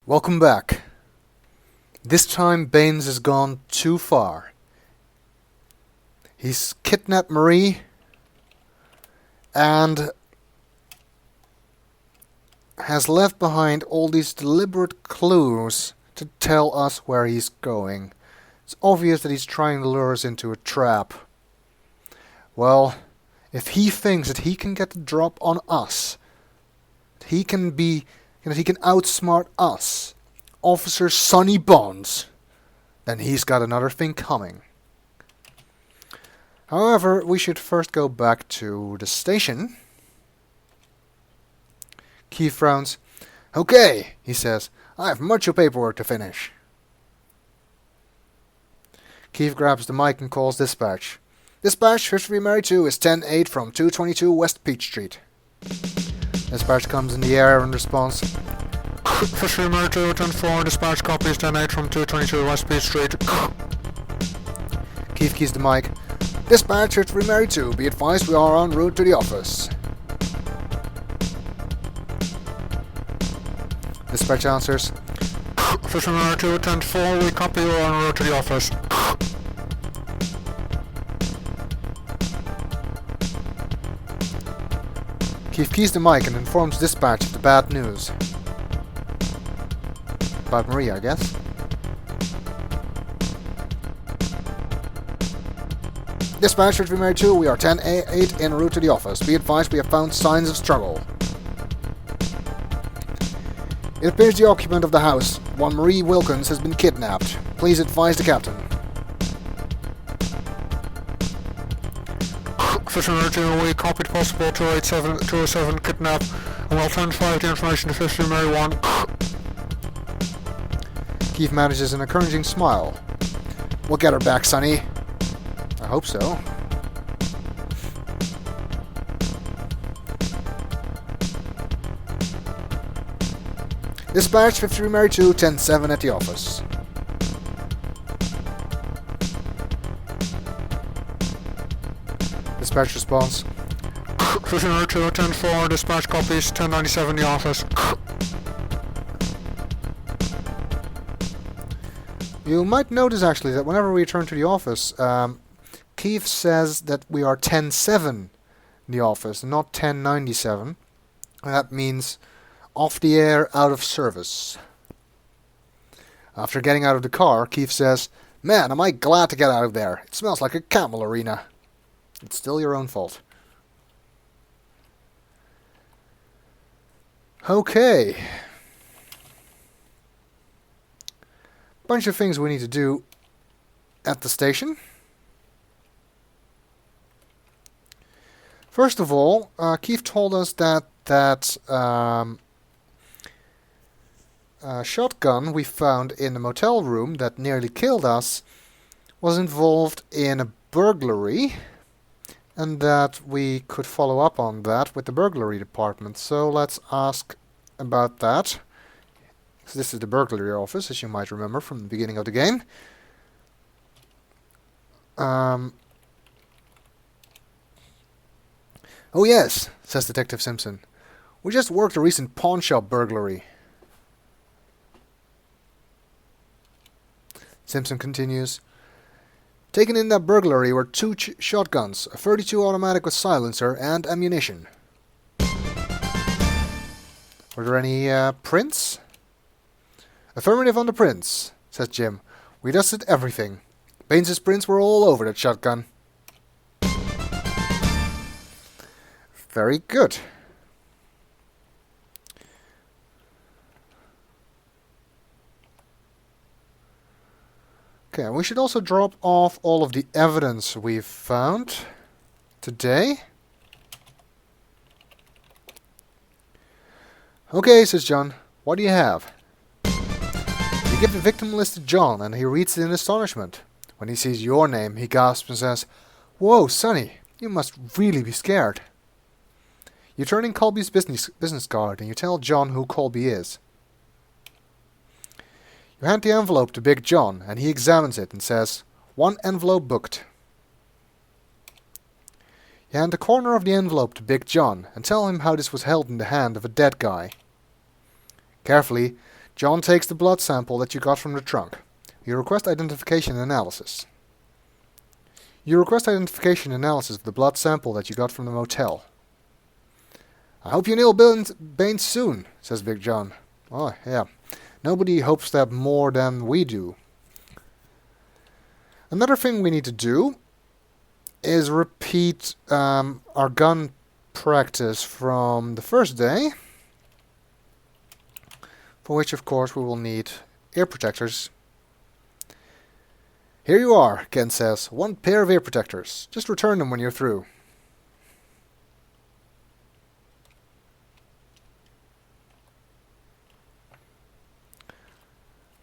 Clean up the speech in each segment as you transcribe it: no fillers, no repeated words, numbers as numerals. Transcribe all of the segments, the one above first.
Welcome back. This time Bains has gone too far. He's kidnapped Marie and has left behind all these deliberate clues to tell us where he's going. It's obvious that he's trying to lure us into a trap. Well, if he thinks that he can get the drop on us, that he can outsmart us, Officer Sonny Bonds, then he's got another thing coming. However, we should first go back to the station. Keith frowns. Okay, he says, I have much of paperwork to finish. Keith grabs the mic and calls dispatch. Dispatch, History Mary 2 is 10-8 from 222 West Peach Street. Dispatch comes in the air in response. History Mary 2, 10-4, dispatch copies 10-8 from 222 West Peach Street. Keith keys the mic. Dispatch, History Mary 2, be advised we are en route to the office. Dispatch answers. History Mary 2, 10-4, we copy you en route to the office. Keith keys the mic and informs dispatch of the bad news. About Maria, I guess. Dispatch, History Mary 2, we are 10-8 en route to the office. Be advised we have found signs of struggle. It appears the occupant of the house, one Marie Wilkins, has been kidnapped. Please advise the captain. History Mary 2, we copied possible 207 kidnap, and we'll transfer the information to History Mary 1. Keith manages an encouraging smile. We'll get her back, Sonny. I hope so. Dispatch 53 Mary 2, 10-7 at the office. Dispatch response. History Mary 2, 10-4, dispatch copies 1097 the office. You might notice actually that whenever we return to the office, Keith says that we are 10-7 in the office, not 1097. That means off the air, out of service. After getting out of the car, Keith says, Man, am I glad to get out of there. It smells like a camel arena. It's still your own fault. Okay. Bunch of things we need to do at the station. First of all, Keith told us that shotgun we found in the motel room that nearly killed us was involved in a burglary, and that we could follow up on that with the burglary department. So let's ask about that. So this is the burglary office, as you might remember from the beginning of the game. Oh yes, says Detective Simpson. We just worked a recent pawn shop burglary. Simpson continues. Taken in that burglary were two shotguns, a .32 automatic with silencer, and ammunition. Were there any prints? Affirmative on the prints, says Jim. We dusted everything. Bains' prints were all over that shotgun. Very good. Okay, and we should also drop off all of the evidence we've found today. Okay, says John. What do you have? You give the victim list to John, and he reads it in astonishment. When he sees your name, he gasps and says, Whoa, Sonny, you must really be scared. You turn in Colby's business card, and you tell John who Colby is. You hand the envelope to Big John, and he examines it and says, 1 envelope booked. You hand the corner of the envelope to Big John, and tell him how this was held in the hand of a dead guy. Carefully, John takes the blood sample that you got from the trunk. You request identification analysis. You request identification analysis of the blood sample that you got from the motel. I hope you nail Bains soon, says Big John. Oh, yeah. Nobody hopes that more than we do. Another thing we need to do is repeat our gun practice from the first day, for which of course we will need ear protectors. Here you are, Ken says. 1 pair of ear protectors. Just return them when you're through.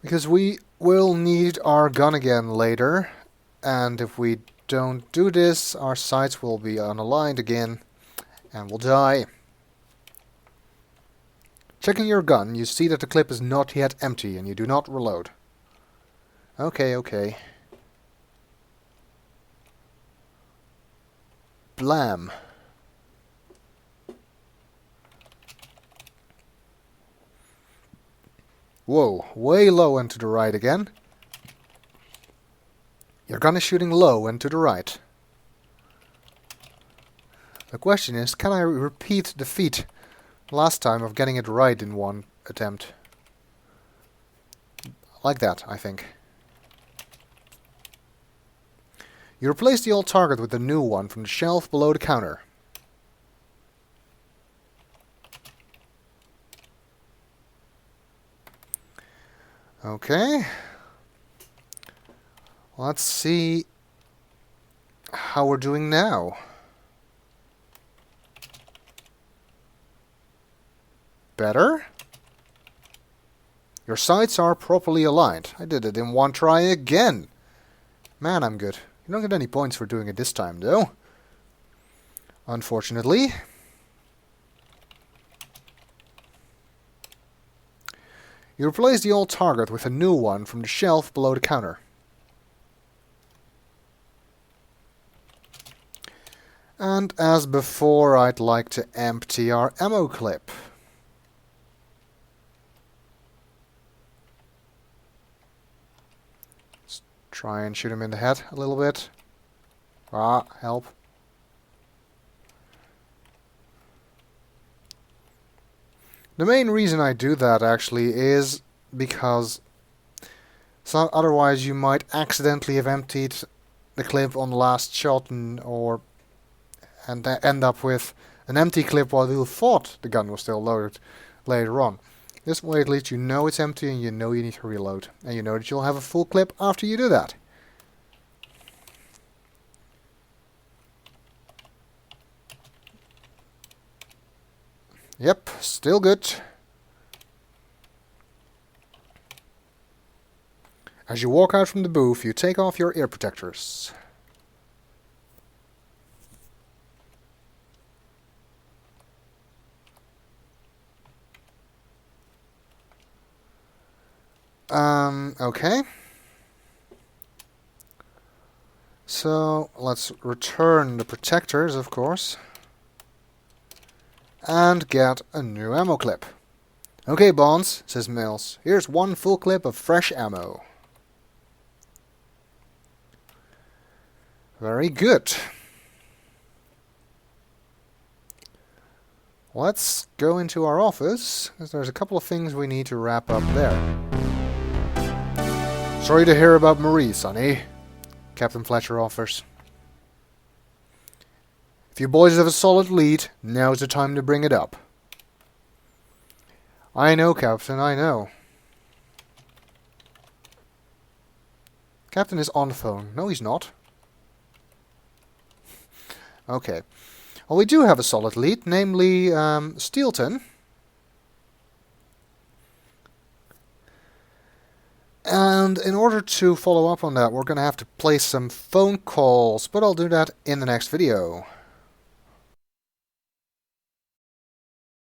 Because we will need our gun again later, and if we don't do this, our sights will be unaligned again, and we'll die. Checking your gun, you see that the clip is not yet empty, and you do not reload. Okay. Blam. Whoa, way low and to the right again. Your gun is shooting low and to the right. The question is, can I repeat the feat last time of getting it right in one attempt? Like that, I think. You replace the old target with the new one from the shelf below the counter. Okay. Let's see how we're doing now. Better? Your sights are properly aligned. I did it in one try again. Man, I'm good. You don't get any points for doing it this time, though. Unfortunately. You replace the old target with a new one from the shelf below the counter. And as before, I'd like to empty our ammo clip. Let's try and shoot him in the head a little bit. Ah, help. The main reason I do that actually is because otherwise you might accidentally have emptied the clip on the last shot and end up with an empty clip while you thought the gun was still loaded later on. This way at least you know it's empty and you know you need to reload. And you know that you'll have a full clip after you do that. Yep, still good. As you walk out from the booth, you take off your ear protectors. Okay. So, let's return the protectors, of course. And get a new ammo clip. Okay, Bains, says Mills. Here's one full clip of fresh ammo. Very good. Let's go into our office, because there's a couple of things we need to wrap up there. Sorry to hear about Marie, Sonny, Captain Fletcher offers. If you boys have a solid lead, now's the time to bring it up. I know, Captain, I know. Captain is on the phone. No, he's not. Okay. Well, we do have a solid lead, namely Steelton. And in order to follow up on that, we're going to have to place some phone calls, but I'll do that in the next video.